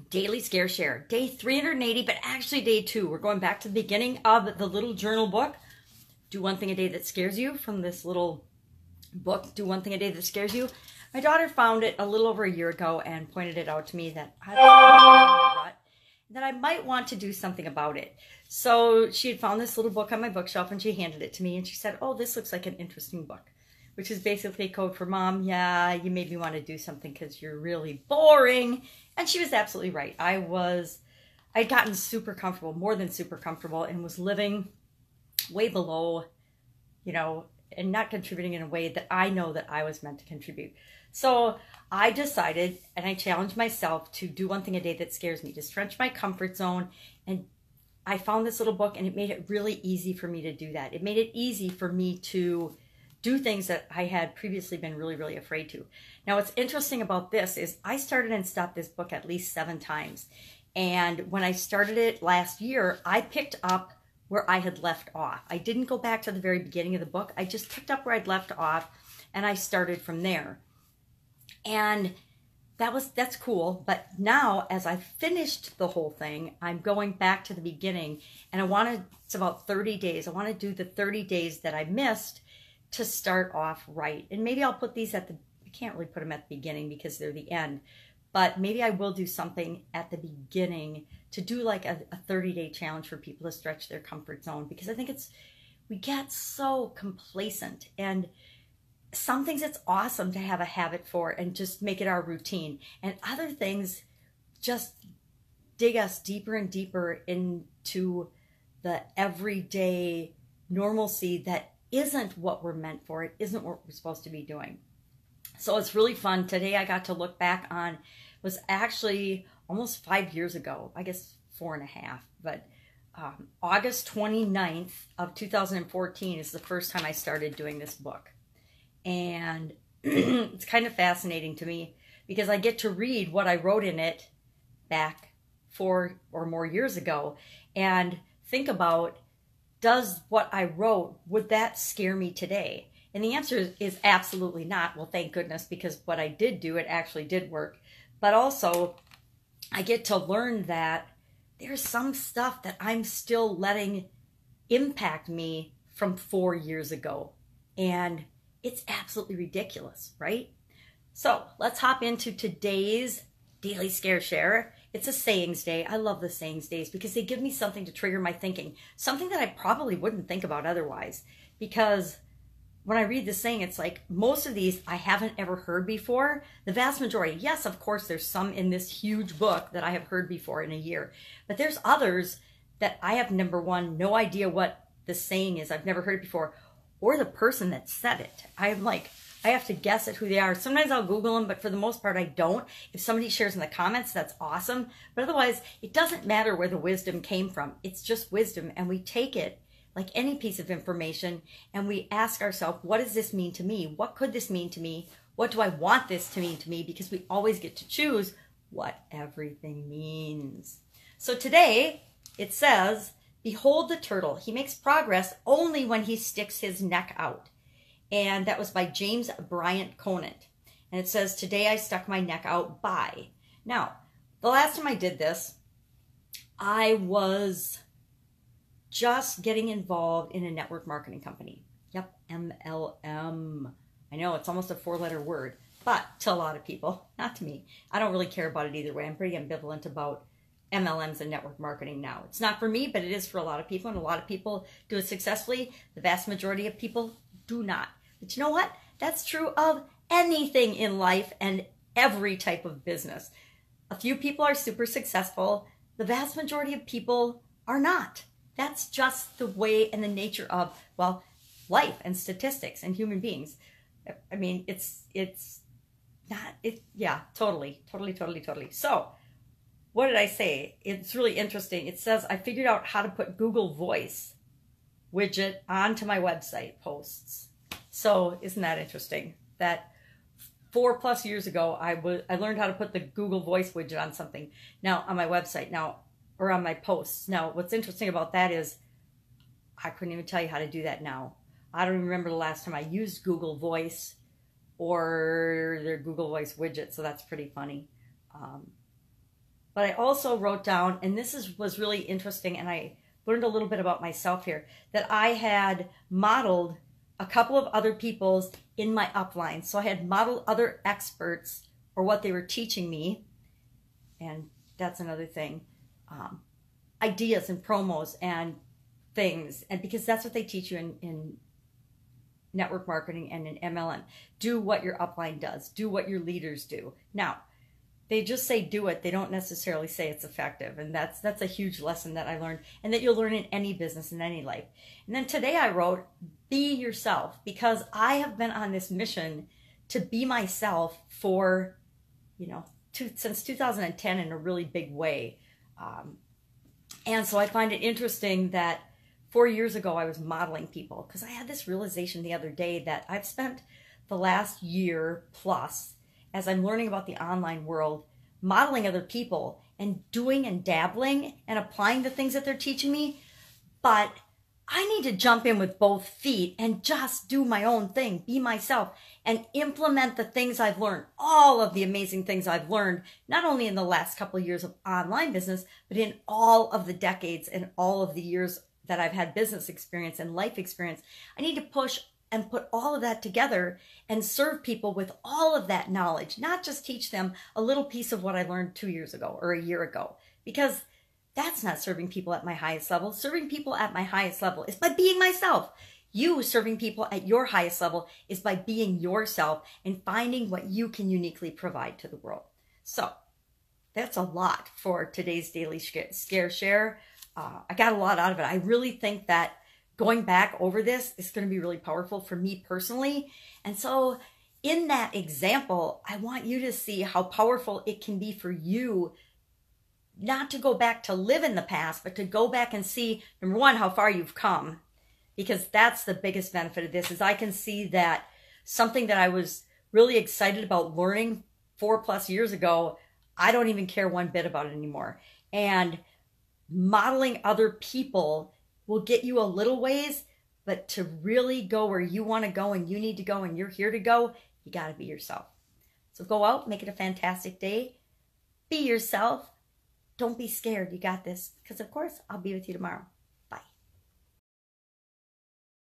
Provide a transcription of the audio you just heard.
Daily Scare Share, day 380, but actually day 2. We're going back to the beginning of the little journal book. Do one thing a day that scares you, from this little book, Do One Thing a Day That Scares You. My daughter found it a little over a year ago and pointed it out to me that I was in a rut, that I might want to do something about it. So she had found this little book on my bookshelf and she handed it to me and she said, "Oh, this looks like an interesting book," which is basically code for, "Mom, yeah, you made me want to do something because you're really boring." And she was absolutely right. I'd gotten super comfortable, more than super comfortable, and was living way below, and not contributing in a way that I know that I was meant to contribute. So I decided, and I challenged myself to do one thing a day that scares me, to stretch my comfort zone. And I found this little book and it made it really easy for me to do that. It made it easy for me to do things that I had previously been really, really afraid to. Now, what's interesting about this is I started and stopped this book at least 7 times. And when I started it last year, I picked up where I had left off. I didn't go back to the very beginning of the book. I just picked up where I'd left off and I started from there. And that's cool. But now, as I finished the whole thing, I'm going back to the beginning, and it's about 30 days. I want to do the 30 days that I missed to start off right. And maybe I'll put these I can't really put them at the beginning because they're the end, but maybe I will do something at the beginning to do like a 30-day challenge for people to stretch their comfort zone, because I think we get so complacent, and some things it's awesome to have a habit for and just make it our routine, and other things just dig us deeper and deeper into the everyday normalcy that isn't what we're meant for. It isn't what we're supposed to be doing. So it's really fun. Today I got to look back on, was actually almost 5 years ago, I guess 4.5, but August 29th of 2014 is the first time I started doing this book. And it's kind of fascinating to me because I get to read what I wrote in it back 4 or more years ago and think about, does what I wrote, would that scare me today? And the answer is absolutely not. Well, thank goodness, because what I did do, it actually did work. But also, I get to learn that there's some stuff that I'm still letting impact me from 4 years ago. And it's absolutely ridiculous, right? So let's hop into today's Daily Scare Share. It's a sayings day. I love the sayings days because they give me something to trigger my thinking, something that I probably wouldn't think about otherwise. Because when I read this saying, it's like most of these I haven't ever heard before. The vast majority, yes, of course, there's some in this huge book that I have heard before in a year. But there's others that I have, number one, no idea what the saying is. I've never heard it before. Or the person that said it. I have to guess at who they are. Sometimes I'll Google them, but for the most part, I don't. If somebody shares in the comments, that's awesome. But otherwise, it doesn't matter where the wisdom came from. It's just wisdom, and we take it like any piece of information, and we ask ourselves, what does this mean to me? What could this mean to me? What do I want this to mean to me? Because we always get to choose what everything means. So today, it says, "Behold the turtle. He makes progress only when he sticks his neck out." And that was by James Bryant Conant. And it says, "Today I stuck my neck out by." Now, the last time I did this, I was just getting involved in a network marketing company. Yep, MLM. I know it's almost a 4-letter word, but to a lot of people, not to me. I don't really care about it either way. I'm pretty ambivalent about MLMs and network marketing now. It's not for me, but it is for a lot of people, and a lot of people do it successfully. The vast majority of people do not. But you know what? That's true of anything in life and every type of business. A few people are super successful. The vast majority of people are not. That's just the way and the nature of, well, life and statistics and human beings. I mean, yeah, totally. So, what did I say? It's really interesting. It says, I figured out how to put Google Voice widget onto my website posts. So isn't that interesting? That 4+ years ago, I learned how to put the Google Voice widget on something. Now, on my website now, or on my posts. Now, what's interesting about that is I couldn't even tell you how to do that now. I don't even remember the last time I used Google Voice or their Google Voice widget. So that's pretty funny. But I also wrote down, and was really interesting, and I learned a little bit about myself here, that I had modeled a couple of other people's in my upline. So I had modeled other experts or what they were teaching me. And that's another thing. Ideas and promos and things. And because that's what they teach you in network marketing and in MLM. Do what your upline does. Do what your leaders do. Now, they just say do it. They don't necessarily say it's effective. And that's a huge lesson that I learned, and that you'll learn in any business, in any life. And then today I wrote, be yourself, because I have been on this mission to be myself for, since 2010 in a really big way. And so I find it interesting that 4 years ago I was modeling people, because I had this realization the other day that I've spent the last year plus, as I'm learning about the online world, modeling other people and doing and dabbling and applying the things that they're teaching me. But I need to jump in with both feet and just do my own thing, be myself, and implement the things I've learned, all of the amazing things I've learned, not only in the last couple of years of online business, but in all of the decades and all of the years that I've had business experience and life experience. I need to push and put all of that together and serve people with all of that knowledge, not just teach them a little piece of what I learned 2 years ago or a year ago, because that's not serving people at my highest level. Serving people at my highest level is by being myself. You serving people at your highest level is by being yourself and finding what you can uniquely provide to the world. So that's a lot for today's Daily Scare Share. I got a lot out of it. I really think that going back over this is going to be really powerful for me personally. And so in that example, I want you to see how powerful it can be for you, not to go back to live in the past, but to go back and see, number one, how far you've come. Because that's the biggest benefit of this, is I can see that something that I was really excited about learning 4+ years ago, I don't even care one bit about it anymore. And modeling other people will get you a little ways, but to really go where you want to go and you need to go and you're here to go, you got to be yourself. So go out, make it a fantastic day. Be yourself. Don't be scared. You got this. Because, of course, I'll be with you tomorrow.